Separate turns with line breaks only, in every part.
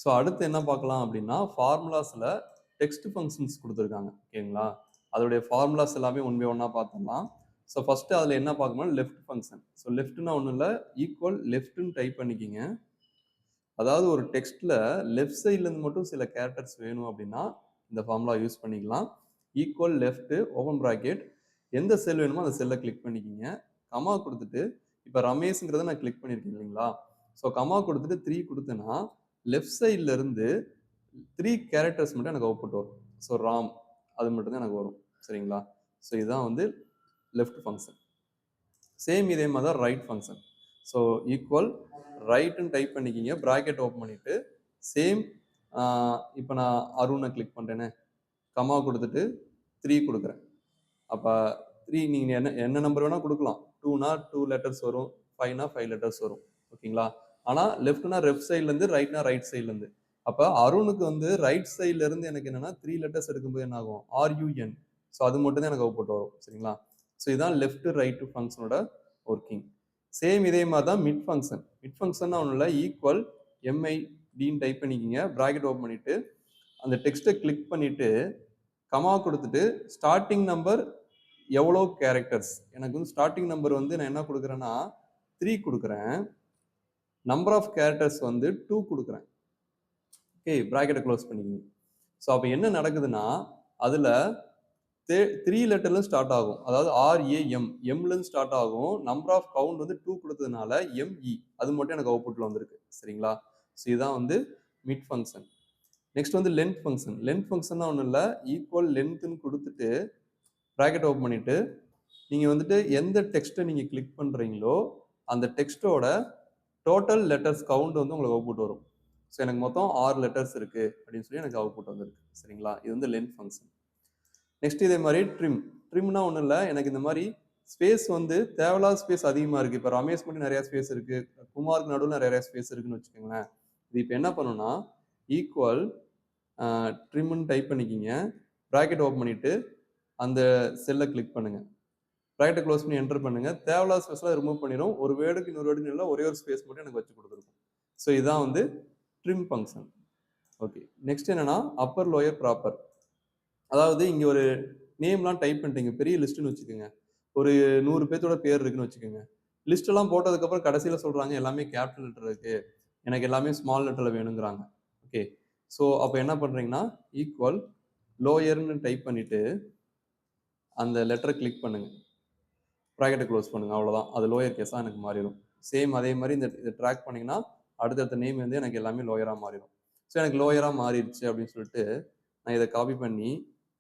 So அடுத்து என்ன பார்க்கலாம் அப்படின்னா, ஃபார்முலாஸ்ல டெக்ஸ்ட் ஃபங்ஷன்ஸ் குடுத்துருக்காங்க. ஓகேங்களா? அதோடைய ஃபார்முலாஸ் எல்லாமே ஒன் பை ஒன்னா பார்த்துடலாம். ஸோ ஃபர்ஸ்ட் அதுல என்ன பார்க்கணும்னா லெஃப்ட் ஃபங்ஷன். ஸோ லெஃப்ட்னா ஒண்ணும் இல்ல, ஈக்குவல் லெஃப்ட்ன்னு டைப் பண்ணிக்கிங்க. அதாவது ஒரு டெக்ஸ்ட்ல லெஃப்ட் சைட்ல இருந்து மட்டும் சில கேரக்டர்ஸ் வேணும் அப்படின்னா, இந்த ஃபார்முலா யூஸ் பண்ணிக்கலாம். ஈக்குவல் லெஃப்ட் ஓப்பன் பிராக்கெட் எந்த செல் வேணுமோ அந்த செல்ல கிளிக் பண்ணிக்கிங்க. கமா குடுத்துட்டு, இப்ப ரமேஷ்ங்கிறத நான் கிளிக் பண்ணியிருக்கேன் இல்லைங்களா? ஸோ கமா குடுத்துட்டு 3 குடுத்தேன்னா, லெஃப்ட் சைட்ல இருந்து 3 கேரக்டர்ஸ் மட்டும் எனக்கு அவுட்புட் வரும். ஸோ ராம் அது மட்டும் தான் எனக்கு வரும். சரிங்களா? ஸோ இதுதான் வந்து லெஃப்ட் ஃபங்ஷன். சேம் இதே மாதிரி தான் ரைட் ஃபங்ஷன். ஸோ ஈக்குவல் ரைட்னு டைப் பண்ணிக்கிங்க, பிராக்கெட் ஓப்பன் பண்ணிட்டு சேம் இப்போ நான் அருணை கிளிக் பண்ணுறேனே, கமா கொடுத்துட்டு 3 கொடுக்குறேன். அப்போ 3 நீங்கள் என்ன என்ன நம்பர் வேணால் கொடுக்கலாம். 2னா 2 லெட்டர்ஸ் வரும், 5னா 5 லெட்டர்ஸ் வரும். ஓகேங்களா? ஆனால் லெஃப்ட்னா லெஃப்ட் சைட்லேருந்து, ரைட்னா ரைட் சைட்லேருந்து. அப்போ அருணுக்கு வந்து ரைட் சைட்லேருந்து எனக்கு என்னன்னா 3 லெட்டர்ஸ் எடுக்கும்போது என்ன ஆகும்? RUN. ஸோ அது மட்டும் தான் எனக்கு அவுட்புட் வரும். சரிங்களா? ஸோ இதுதான் லெஃப்ட் ரைட் ஃபங்க்ஷனோட ஒர்க்கிங். சேம் இதே மாதிரி தான் மிட் ஃபங்க்ஷன். மிட் ஃபங்க்ஷன்னா ஒன்றும் இல்லை, ஈக்குவல் MIDன்னு டைப் பண்ணிக்கிங்க, ப்ராக்கெட் ஓப்பன் பண்ணிட்டு அந்த டெக்ஸ்ட்டை கிளிக் பண்ணிட்டு கமா கொடுத்துட்டு ஸ்டார்டிங் நம்பர் எவ்வளோ கேரக்டர்ஸ், எனக்கு வந்து ஸ்டார்டிங் நம்பர் வந்து நான் என்ன கொடுக்குறேன்னா 3 கொடுக்குறேன், நம்பர் ஆஃப் கேரக்டர்ஸ் வந்து 2 கொடுக்குறேன். ஓகே, ப்ராக்கெட்டை க்ளோஸ் பண்ணிக்கிங்க. ஸோ அப்போ என்ன நடக்குதுன்னா அதில் 3 லெட்டர்ல ஸ்டார்ட் ஆகும். அதாவது RAM, எம்லேருந்து ஸ்டார்ட் ஆகும். நம்பர் ஆஃப் கவுண்ட் வந்து 2 கொடுத்ததுனால ME அது மட்டும் எனக்கு அவுட்புட்ல வந்திருக்கு. சரிங்களா? ஸோ இதுதான் வந்து மிட் ஃபங்க்ஷன். நெக்ஸ்ட் வந்து லென்த் ஃபங்க்ஷன். லென்த் ஃபங்க்ஷன்னா ஒன்றும் இல்லை, ஈக்குவல் லென்த்னு கொடுத்துட்டு ப்ராக்கெட் ஓப்பன் பண்ணிட்டு நீங்கள் வந்துட்டு எந்த டெக்ஸ்ட்டை நீங்கள் கிளிக் பண்ணுறீங்களோ அந்த டெக்ஸ்ட்டோட டோட்டல் லெட்டர்ஸ் கவுண்ட் வந்து உங்களுக்கு அவுட்புட் வரும். ஸோ எனக்கு மொத்தம் 6 லெட்டர்ஸ் இருக்கு அப்படின்னு சொல்லி எனக்கு அவுட்புட் வந்திருக்கு. சரிங்களா? இது வந்து லென்த் ஃபங்க்ஷன். நெக்ஸ்ட் இதே மாதிரி ட்ரிம்னா ஒன்றும் இல்லை, எனக்கு இந்த மாதிரி ஸ்பேஸ் வந்து தேவையில்லாத ஸ்பேஸ் அதிகமாக இருக்குது. இப்போ ரமேஷ் மட்டும் நிறையா ஸ்பேஸ் இருக்குது, குமாருக்கு நடுவில் நிறையா ஸ்பேஸ் இருக்குன்னு வச்சுக்கோங்களேன். இது இப்போ என்ன பண்ணுன்னா ஈக்குவல் ட்ரிம்னு டைப் பண்ணிக்கிங்க, ப்ராக்கெட் ஓப்பன் பண்ணிட்டு அந்த செல்லை கிளிக் பண்ணுங்க, ப்ராக்கெட்டை க்ளோஸ் பண்ணி என்டர் பண்ணுங்க. தேவையில்லாத ஸ்பேஸ்லாம் ரிமூவ் பண்ணிடும். ஒரு வேர்டுக்கு இன்னொரு வேர்டுக்கு இல்லை, ஒரே ஒரு ஸ்பேஸ் மட்டும் எனக்கு வச்சு கொடுத்துருக்கும். ஸோ இதுதான் வந்து ட்ரிம் ஃபங்க்ஷன். ஓகே, நெக்ஸ்ட் என்னன்னா அப்பர் லோயர் ப்ராப்பர். அதாவது இங்க ஒரு நேம்லாம் டைப் பண்ணிட்டீங்க, பெரிய லிஸ்ட்னு வச்சுக்கோங்க. ஒரு 100 பேர்த்தோட பேர் இருக்குன்னு வச்சுக்கோங்க. லிஸ்ட் எல்லாம் போட்டதுக்கப்புறம் கடைசியில் சொல்றாங்க எல்லாமே கேபிட்டல் லெட்டர் இருக்கு, எனக்கு எல்லாமே ஸ்மால் லெட்டர்ல வேணுங்கிறாங்க. ஓகே, ஸோ அப்போ என்ன பண்றீங்கன்னா ஈக்குவல் லோயர்னு டைப் பண்ணிட்டு அந்த லெட்டரை கிளிக் பண்ணுங்க, ப்ராக்கெட்டை க்ளோஸ் பண்ணுங்க, அவ்வளோதான். அது லோயர் கேஸாக எனக்கு மாறிடும். சேம் அதே மாதிரி இதை ட்ராக் பண்ணிங்கன்னா அடுத்தடுத்த நேம் வந்து எனக்கு எல்லாமே லோயராக மாறிடும். ஸோ எனக்கு லோயராக மாறிடுச்சு அப்படின்னு சொல்லிட்டு நான் இதை காப்பி பண்ணி,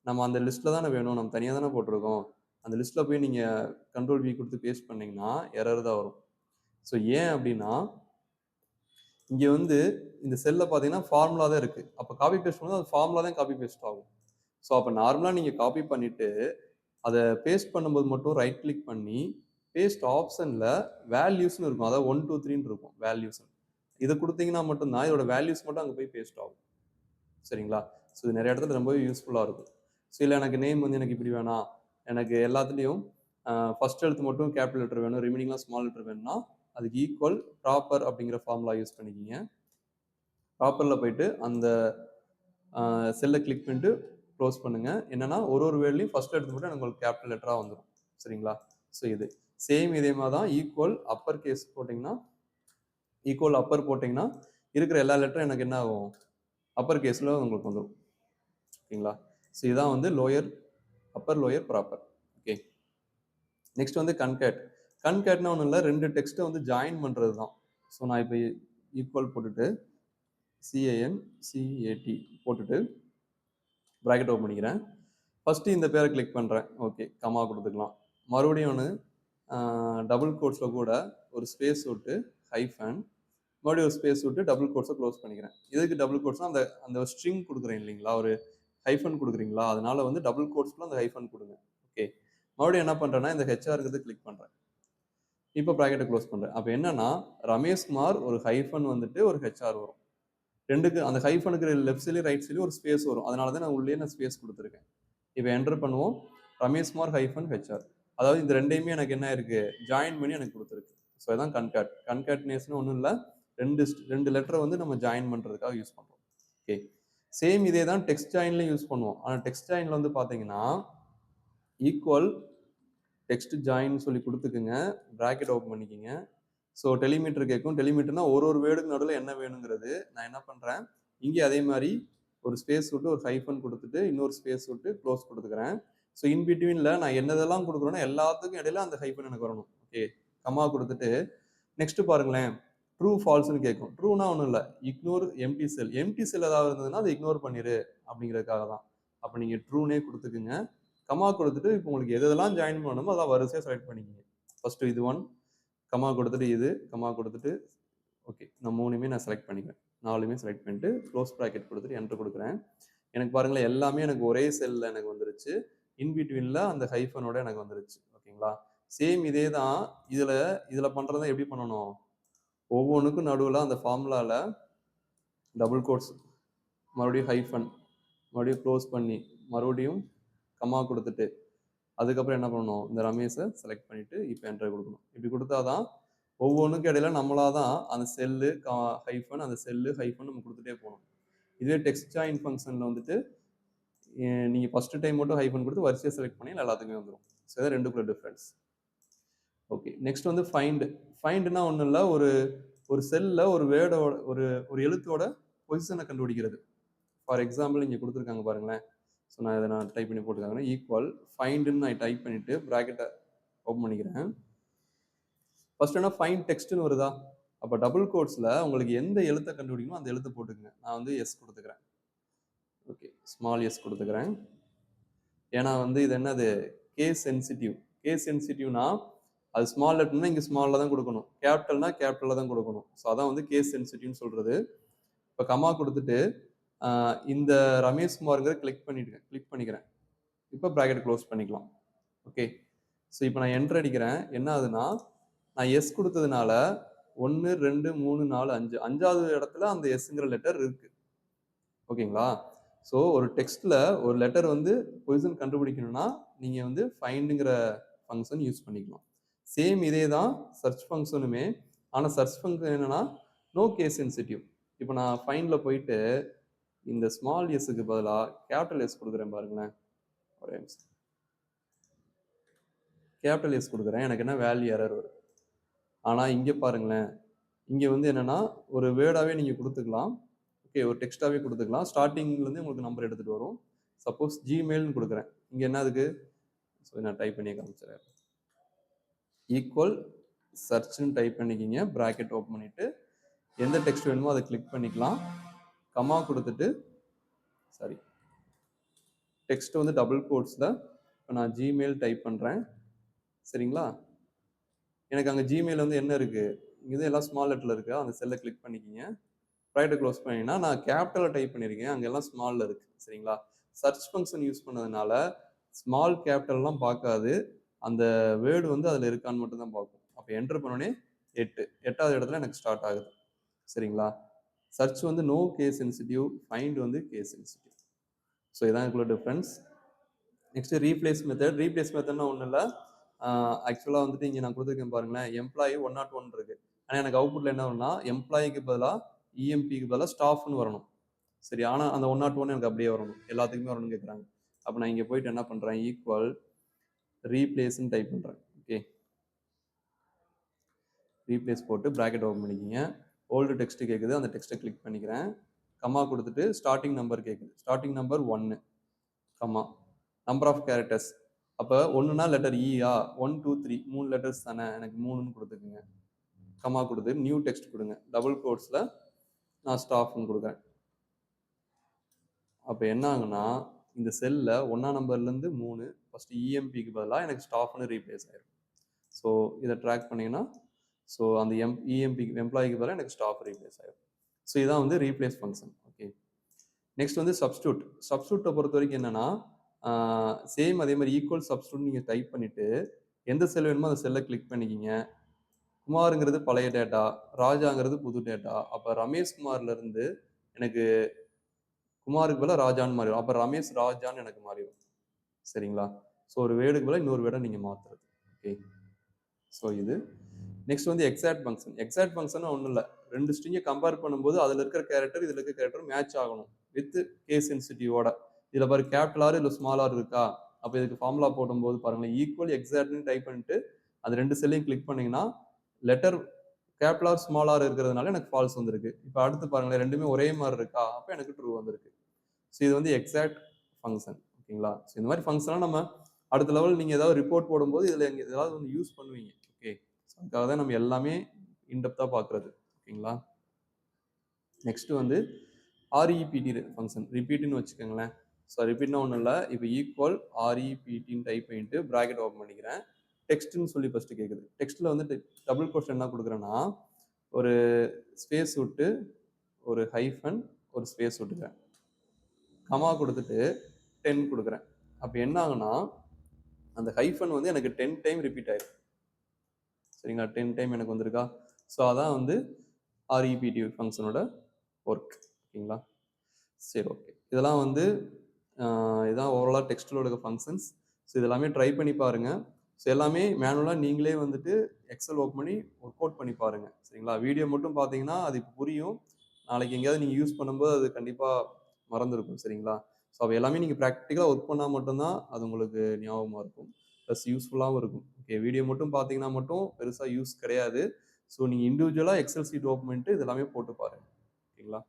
நம்ம அந்த லிஸ்ட்டில் தானே வேணும், நம்ம தனியாக தானே போட்டிருக்கோம், அந்த லிஸ்ட்டில் போய் நீங்கள் கண்ட்ரோல் V கொடுத்து பேஸ்ட் பண்ணிங்கன்னா எரர் தான் வரும். ஸோ ஏன் அப்படின்னா இங்கே வந்து இந்த செல்லில் பார்த்தீங்கன்னா ஃபார்முலா தான் இருக்குது. அப்போ காப்பி பேஸ்ட் பண்ணும்போது அது ஃபார்முலா தான் காப்பி பேஸ்ட் ஆகும். ஸோ அப்போ நார்மலாக நீங்கள் காப்பி பண்ணிவிட்டு அதை பேஸ்ட் பண்ணும்போது மட்டும் ரைட் கிளிக் பண்ணி பேஸ்ட் ஆப்ஷனில் வேல்யூஸ்னு இருக்கும், அதாவது 1 2 3ன்னு இருக்கும் வேல்யூஸ். இதை கொடுத்தீங்கன்னா மட்டும்தான் இதோட வேல்யூஸ் மட்டும் அங்கே போய் பேஸ்ட் ஆகும். சரிங்களா? ஸோ இது நிறைய இடத்துல ரொம்பவே யூஸ்ஃபுல்லாக இருக்கும். ஸோ இல்லை எனக்கு நேம் வந்து எனக்கு இப்படி வேணாம், எனக்கு எல்லாத்துலேயும் ஃபர்ஸ்ட் எழுத்து மட்டும் கேபிட்டல் லெட்டர் வேணும், ரிமைனிங்லாம் ஸ்மால் லெட்டர் வேணும்னா அதுக்கு ஈக்குவல் ப்ராப்பர் அப்படிங்கிற ஃபார்முலா யூஸ் பண்ணிக்கிங்க. ப்ராப்பரில் போயிட்டு அந்த செல்லை கிளிக் பண்ணிட்டு க்ளோஸ் பண்ணுங்க. என்னன்னா ஒரு வேர்ட்லையும் ஃபர்ஸ்ட் எழுத்து மட்டும் எனக்கு உங்களுக்கு கேபிட்டல் லெட்டராக வந்துடும். சரிங்களா? ஸோ இது சேம் இதே மாதிரி தான் ஈக்குவல் அப்பர் கேஸ் போட்டிங்கன்னா, ஈக்குவல் அப்பர் போட்டிங்கன்னா இருக்கிற எல்லா லெட்டரும் எனக்கு என்ன ஆகும், அப்பர் கேஸில் உங்களுக்கு வந்துடும். ஓகேங்களா? ஸோ இதான் வந்து lower, upper lower proper. Okay, next வந்து கன்கேட். கன்கேட்னா ஒன்றும் இல்லை, 2 டெக்ஸ்ட்டை வந்து ஜாயின் பண்ணுறது தான். ஸோ நான் இப்போ ஈக்குவல் போட்டுட்டு CANCAT போட்டுட்டு ப்ராக்கெட் ஓப்பன் பண்ணிக்கிறேன். ஃபஸ்ட்டு இந்த பேரை கிளிக் பண்ணுறேன். ஓகே, கமா கொடுத்துக்கலாம். மறுபடியும் ஒன்று டபுள் கோட்ஸில் கூட ஒரு ஸ்பேஸ் விட்டு ஹைஃபன், மறுபடியும் ஒரு ஸ்பேஸ் விட்டு டபுள் கோட்ஸை க்ளோஸ் பண்ணிக்கிறேன். இதுக்கு டபுள் கோட்ஸ்னால் அந்த அந்த ஸ்ட்ரிங் கொடுக்குறேன் இல்லைங்களா, ஒரு ஹைஃபன் கொடுக்குறீங்களா, அதனால வந்து டபுள் கோட்ஸ்க்குள்ள அந்த ஹைஃபன் கொடுங்க. ஓகே, மறுபடியும் என்ன பண்ணுறேன்னா இந்த ஹெச்ஆர்ங்கிறது கிளிக் பண்ணுறேன். இப்போ ப்ராக்கெட்டை க்ளோஸ் பண்ணுறேன். அப்போ என்னன்னா ரமேஷ்குமார் ஒரு ஹைஃபன் வந்துட்டு ஒரு ஹெச்ஆர் வரும். ரெண்டுக்கு அந்த ஹைஃபனுக்கு லெஃப்ட் சைட்லையும் ரைட் சைட்லையும் ஒரு ஸ்பேஸ் வரும். அதனால தான் நான் உள்ளே நான் ஸ்பேஸ் கொடுத்துருக்கேன். இப்போ என்டர் பண்ணுவோம், ரமேஷ்குமார் ஹைஃபன் ஹெச்ஆர். அதாவது இந்த ரெண்டையுமே எனக்கு என்ன இருக்கு, ஜாயின் பண்ணி எனக்கு கொடுத்துருக்கு. ஸோ இதான் கன்கேட். கன்கேட்னேஷன் ஒன்றும் இல்லை, ரெண்டு லெட்டரை வந்து நம்ம ஜாயின் பண்ணுறதுக்காக யூஸ் பண்ணுறோம். ஓகே. சேம் இதே தான் டெக்ஸ்ட் ஜாயின்லையும் யூஸ் பண்ணுவோம். ஆனால் டெக்ஸ்ட் ஜாயின்ல வந்து பார்த்தீங்கன்னா ஈக்குவல் டெக்ஸ்ட் ஜாயின் சொல்லி கொடுத்துக்குங்க, ப்ராக்கெட் ஓப்பன் பண்ணிக்கிங்க. ஸோ டெலிமீட்டர் கேட்கும். டெலிமீட்டர்னா ஒரு வேர்டுக்கு நடுவில் என்ன வேணுங்கிறது நான் என்ன பண்ணுறேன், இங்கே அதே மாதிரி ஒரு ஸ்பேஸ் விட்டு ஒரு ஹைஃபன் கொடுத்துட்டு இன்னொரு ஸ்பேஸ் விட்டு க்ளோஸ் கொடுத்துக்கிறேன். ஸோ இன் பிட்வீனில் நான் என்னதெல்லாம் கொடுக்குறேன்னா எல்லாத்துக்கும் இடையில அந்த ஹைஃபன் எனக்கு வரணும். ஓகே, கமா கொடுத்துட்டு நெக்ஸ்ட் பாருங்களேன், ட்ரூ ஃபால்ஸ்னு கேட்கும். ட்ரூனா ஒன்றும் இல்லை, இக்னோர் எம்டி செல். எம்டி செல் ஏதாவது இருந்ததுன்னா அதை இக்னோர் பண்ணிடு அப்படிங்கிறதுக்காக தான். அப்போ நீங்கள் ட்ரூனே கொடுத்துக்குங்க, கமா கொடுத்துட்டு இப்போ உங்களுக்கு எதெல்லாம் ஜாயின் பண்ணணுமோ அதெல்லாம் வரிசையாக செலக்ட் பண்ணிக்கிங்க. ஃபர்ஸ்ட் இது ஒன், கமா கொடுத்துட்டு இது, கமா கொடுத்துட்டு ஓகே, நான் மூணுமே நான் செலக்ட் பண்ணிக்கிறேன். நாலுமே செலக்ட் பண்ணிட்டு க்ளோஸ் ப்ராக்கெட் கொடுத்துட்டு என்டர் கொடுக்குறேன். எனக்கு பாருங்களேன் எல்லாமே எனக்கு ஒரே செல்லில் எனக்கு வந்துருச்சு. இன்பிட்வீனில் அந்த ஹைஃபனோட எனக்கு வந்துருச்சு. ஓகேங்களா, சேம் இதே தான் இதில் பண்ணுறதை எப்படி பண்ணணும், ஒவ்வொன்றுக்கும் நடுவில் அந்த ஃபார்முலாவில் டபுள் கோட்ஸ், மறுபடியும் ஹைஃபன், மறுபடியும் க்ளோஸ் பண்ணி மறுபடியும் கமா கொடுத்துட்டு அதுக்கப்புறம் என்ன பண்ணணும், இந்த ரமேஷை செலக்ட் பண்ணிவிட்டு இப்போ என்டர் கொடுக்கணும். இப்படி கொடுத்தா தான் ஒவ்வொன்றுக்கும் இடையில நம்மளாக தான் அந்த செல்லு ஹைஃபன் அந்த செல்லு ஹைஃபன் நம்ம கொடுத்துட்டே போகணும். இதுவே டெக்ஸ்ட் ஜாயின் ஃபங்க்ஷனில் வந்துட்டு நீங்கள் ஃபஸ்ட்டு டைம் மட்டும் ஹைஃபன் கொடுத்து வரிசையை செலக்ட் பண்ணி எல்லாத்துக்குமே வந்துடும். ஸோ இதான் ரெண்டுக்குள்ள டிஃப்ரென்ஸ். ஓகே, நெக்ஸ்ட் வந்து ஃபைண்டுனா ஒன்றும் இல்லை, ஒரு செல்லில் ஒரு வேர்டோட ஒரு எழுத்தோட பொசிஷனை கண்டுபிடிக்கிறது. ஃபார் எக்ஸாம்பிள் இங்கே கொடுத்துருக்காங்க பாருங்களேன். ஸோ நான் இதை டைப் பண்ணி போட்டுருக்காங்க. ஈக்குவல் ஃபைண்டுன்னு நான் டைப் பண்ணிவிட்டு ப்ராக்கெட்டை ஓப்பன் பண்ணிக்கிறேன். ஃபர்ஸ்ட் என்ன ஃபைண்ட் டெக்ஸ்ட்னு வருதா, அப்போ டபுள் கோட்ஸில் உங்களுக்கு எந்த எழுத்தை கண்டுபிடிக்கணும் அந்த எழுத்தை போட்டுக்கங்க. நான் வந்து எஸ் கொடுத்துக்கிறேன். ஓகே, ஸ்மால் எஸ் கொடுத்துக்கிறேன். ஏன்னா வந்து இது என்னது, கேஸ் சென்சிட்டிவ். கேஸ் சென்சிட்டிவ்னா அது ஸ்மால் லெட்டர்னா இங்கே ஸ்மாலில் தான் கொடுக்கணும், கேபிட்டல்னா கேபிட்டலில் தான் கொடுக்கணும். ஸோ அதான் வந்து கேஸ் சென்சிட்டிவ்னு சொல்கிறது. இப்போ கமா கொடுத்துட்டு இந்த ரமேஷ்குமாருங்கிற கிளிக் பண்ணிக்கிறேன். இப்போ ப்ராக்கெட் க்ளோஸ் பண்ணிக்கலாம். ஓகே, ஸோ இப்போ நான் என்டர் அடிக்கிறேன். என்ன ஆகுதுன்னா, நான் எஸ் கொடுத்ததுனால 1 2 3 4 5 5வது இடத்துல அந்த எஸ்ங்கிற லெட்டர் இருக்கு. ஓகேங்களா, ஸோ ஒரு டெக்ஸ்ட்ல ஒரு லெட்டர் வந்து பொசிஷன் கண்டுபிடிக்கணும்னா நீங்க வந்து ஃபைண்டுங்கிற ஃபங்க்ஷன் யூஸ் பண்ணிக்கலாம். சேம் இதே தான் சர்ச் ஃபங்க்ஷனுமே. ஆனால் சர்ச் ஃபங்க்ஷன் என்னன்னா நோ கேஸ் சென்சிட்டிவ். இப்போ நான் ஃபைண்டில் போயிட்டு இந்த ஸ்மால் எஸ்ஸுக்கு பதிலாக கேபிட்டல் எஸ் கொடுக்குறேன் பாருங்களேன். ஒரே நிமிஷம், கேபிட்டல் எஸ் கொடுக்குறேன், எனக்கு என்ன வேல்யூ எரர் வரும். ஆனால் இங்கே பாருங்களேன், இங்கே வந்து என்னன்னா ஒரு வேர்டாகவே நீங்கள் கொடுத்துக்கலாம். ஓகே, ஒரு டெக்ஸ்டாகவே கொடுத்துக்கலாம். ஸ்டார்டிங்லேருந்து உங்களுக்கு நம்பர் எடுத்துகிட்டு வரும். சப்போஸ் ஜிமெயில்னு கொடுக்குறேன், இங்கே என்ன அதுக்கு, ஸோ நான் டைப் பண்ணி காமிச்சிடுறேன். ஈக்குவல் சர்ச்னு டைப் பண்ணிக்கிங்க, ப்ராக்கெட் ஓப்பன் பண்ணிவிட்டு எந்த டெக்ஸ்ட் வேணுமோ அதை கிளிக் பண்ணிக்கலாம். கமா கொடுத்துட்டு சாரி டெக்ஸ்ட் வந்து டபுள் கோட்ஸில் இப்போ நான் ஜிமெயில் டைப் பண்ணுறேன். சரிங்களா, எனக்கு அங்கே ஜிமெயில் வந்து என்ன இருக்குது, இது எல்லாம் ஸ்மால் லெட்டரில் இருக்குது. அந்த செல்லை கிளிக் பண்ணிக்கிங்க, ப்ராக்கெட் க்ளோஸ் பண்ணிங்கன்னா நான் கேபிட்டலில் டைப் பண்ணியிருக்கேன், அங்கெல்லாம் ஸ்மாலில் இருக்குது. சரிங்களா, சர்ச் ஃபங்க்ஷன் யூஸ் பண்ணதுனால ஸ்மால் கேபிட்டல்லாம் பார்க்காது, அந்த வேர்டு வந்து அதில் இருக்கான்னு மட்டும் தான் பார்க்கும். அப்போ என்டர் பண்ணோடனே 8வது இடத்துல எனக்கு ஸ்டார்ட் ஆகுது. சரிங்களா, சர்ச் வந்து நோ கேஸ் சென்சிட்டிவ், ஃபைண்ட் வந்து கேஸ் சென்சிட்டிவ். ஸோ இதான் இதுக்குள்ள difference. Next replace method. Replace மெத்தட்னா ஒன்றும் இல்லை, ஆக்சுவலாக வந்துட்டு இங்கே நான் கொடுத்துருக்கேன் பாருங்களேன், எம்ப்ளாயி 101 இருக்கு. ஆனால் எனக்கு அவுட்புட்டில் என்ன வரும்னா எம்ப்ளாய்க்கு பதிலாக இஎம்பிக்கு பதிலாக ஸ்டாஃப்னு வரணும். சரி, ஆனால் அந்த 101 எனக்கு அப்படியே வரணும், எல்லாத்துக்குமே வரணும்னு கேட்குறாங்க. அப்போ நான் இங்கே போயிட்டு என்ன பண்ணுறேன், ஈக்குவல் ரீப்ளேஸ்ன்னு டைப் பண்ணுறேன். ஓகே, ரீப்ளேஸ் போட்டு ப்ராக்கெட் ஓப்பன் பண்ணிக்கிங்க. ஓல்டு டெக்ஸ்ட் கேட்குது, அந்த டெக்ஸ்ட்டை கிளிக் பண்ணிக்கிறேன். கமா கொடுத்துட்டு ஸ்டார்டிங் நம்பர் கேட்குது, starting number 1, comma number of characters. அப்போ ஒன்றுனா லெட்டர் இயா, 1 2 3 3 லெட்டர்ஸ் தானே, எனக்கு 3ன்னு கொடுத்துக்குங்க. கமா கொடுத்து நியூ டெக்ஸ்ட் கொடுங்க, டபுள் கோட்ஸில் நான் ஸ்டாஃப்னு கொடுக்குறேன். அப்போ என்ன ஆகுனா இந்த செல்லில் 1ஆம் நம்பர்லேருந்து 3 ஃபஸ்ட்டு இஎம்பிக்கு பதிலாக எனக்கு ஸ்டாஃப்னு ரீப்ளேஸ் ஆயிடும். ஸோ இதை ட்ராக் பண்ணிங்கன்னா ஸோ அந்த இஎம்பிக்கு எம்ப்ளாய்க்கு பதிலாக எனக்கு ஸ்டாஃப் ரீப்ளேஸ் ஆகிடும். ஸோ இதான் வந்து ரீப்ளேஸ் ஃபங்க்ஷன். ஓகே, நெக்ஸ்ட் வந்து சப்ஸ்டியூட். சப்ஸ்டியூட்டை பொறுத்த வரைக்கும் என்னென்னா சேம் அதே மாதிரி ஈக்குவல் சப்ஸ்டியூட் நீங்கள் டைப் பண்ணிவிட்டு எந்த செல் வேணுமோ அந்த செல்லை கிளிக் பண்ணிக்கிங்க. குமாருங்கிறது பழைய டேட்டா, ராஜாங்கிறது புது டேட்டா. அப்போ ரமேஷ்குமார்லேருந்து எனக்கு குமாருக்கு பதிலாக ராஜான்னு மாறிடும். அப்போ ரமேஷ் ராஜான்னு எனக்கு மாறிடும். சரிங்களா, ஸோ ஒரு வேர்டுக்கு பதிலாக இன்னொரு வேர்டை நீங்கள் மாற்றுறது. ஓகே, ஸோ இது நெக்ஸ்ட் வந்து எக்ஸாக்ட் ஃபங்க்ஷன். எக்ஸாக்ட் ஃபங்க்ஷன் ஒண்ணும் இல்ல. 2 ஸ்ட்ரிங்க கம்பேர் பண்ணும்போது அதுல இருக்கிற கேரக்டர், இதுல இருக்கிற கேரக்டர் மேட்ச் ஆகணும். வித் கேஸ் சென்சிட்டிவோட. இதுல பாரு கேப்பிட்டல் ஆர் இல்ல ஸ்மால் ஆர் இருக்கா? அப்ப இதுக்கு ஃபார்முலா போடும்போது பாருங்களேன், ஈக்குவல் எக்ஸாக்ட்ன்னு டைப் பண்ணிட்டு, அந்த 2 செல்லையும் கிளிக் பண்ணீங்கன்னா, letter capital R, small R இருக்கிறதுனால எனக்கு ஃபால்ஸ் வந்திருக்கு. இப்ப அடுத்து பாருங்களேன், 2மே ஒரே மாரி இருக்கா? அப்ப எனக்கு ட்ரூ வந்திருக்கு. ஸோ இது வந்து எக்ஸாக்ட் ஃபங்ஷன். ஓகேங்களா? ஸோ இந்த மாரி ஃபங்ஷன்லாம் நம்ம அடுத்த லெவல் நீங்க ஏதாவது ரிப்போர்ட் போடும்போது, இதுல ஏதாவது ஒண்ணு யூஸ் பண்ணுவீங்க. ஓகே. ஸோ அதுக்காக தான் நம்ம எல்லாமே இன் டெப்த்தா பார்க்குறது. ஓகேங்களா? நெக்ஸ்ட் வந்து REPT ஃபங்ஷன். ரிப்பீட்ன்னு வச்சுக்கோங்களேன். ஸோ ரிப்பீட்னா ஒண்ணும் இல்ல. இப்ப ஈக்குவல் REPTன்னு டைப் பண்ணிட்டு பிராக்கெட் ஓப்பன் பண்ணிக்கிறேன். டெக்ஸ்ட்ன்னு சொல்லி ஃபர்ஸ்ட் கேக்குது. டெக்ஸ்ட்ல வந்து டபுள் கோட்ஸ் என்ன குடுக்குறேன்னா, ஒரு ஸ்பேஸ் விட்டு, ஒரு ஹைஃபன், ஒரு ஸ்பேஸ் விட்டுக்கிறேன். கமா குடுத்துட்டு 10 குடுக்குறேன். அப்ப என்ன ஆகும்னா, அந்த ஹைஃபன் வந்து எனக்கு 10 டைம் ரிப்பீட் ஆயிரும். சரிங்களா? 10 டைம் எனக்கு வந்திருக்கா? ஸோ அதான் வந்து REPT ஃபங்ஷனோட ஒர்க். ஓகேங்களா? சரி, ஓகே. இதெல்லாம் வந்து இதான் ஓவராலா டெக்ஸ்ட்ல இருக்க ஃபங்ஷன்ஸ். ஸோ இதெல்லாமே ட்ரை பண்ணி பாருங்க. ஸோ எல்லாமே மேனுவலா நீங்களே வந்துட்டு எக்ஸல் ஓப்பன் பண்ணி ஒர்க் அவுட் பண்ணி பாருங்க. சரிங்களா? வீடியோ மட்டும் பார்த்தீங்கன்னா, அது இப்ப புரியும். நாளைக்கு எங்கேயாவது நீங்க யூஸ் பண்ணும்போது அது கண்டிப்பா மறந்திருக்கும். சரிங்களா? ஸோ அப்ப எல்லாமே நீங்க பிராக்டிகலா ஒர்க் பண்ணா மட்டும் தான் அது உங்களுக்கு ஞாபகமா இருக்கும். ப்ளஸ் யூஸ்ஃபுல்லாவும் இருக்கும். ஓகே. வீடியோ மட்டும் பார்த்தீங்கன்னா மட்டும் பெருசா யூஸ் கிடையாது. ஸோ நீங்க இண்டிவிஜுவலா எக்ஸல் ஷீட் ஓப்பன் பண்ணிட்டு இது எல்லாமே போட்டு பாருங்க. ஓகேங்களா?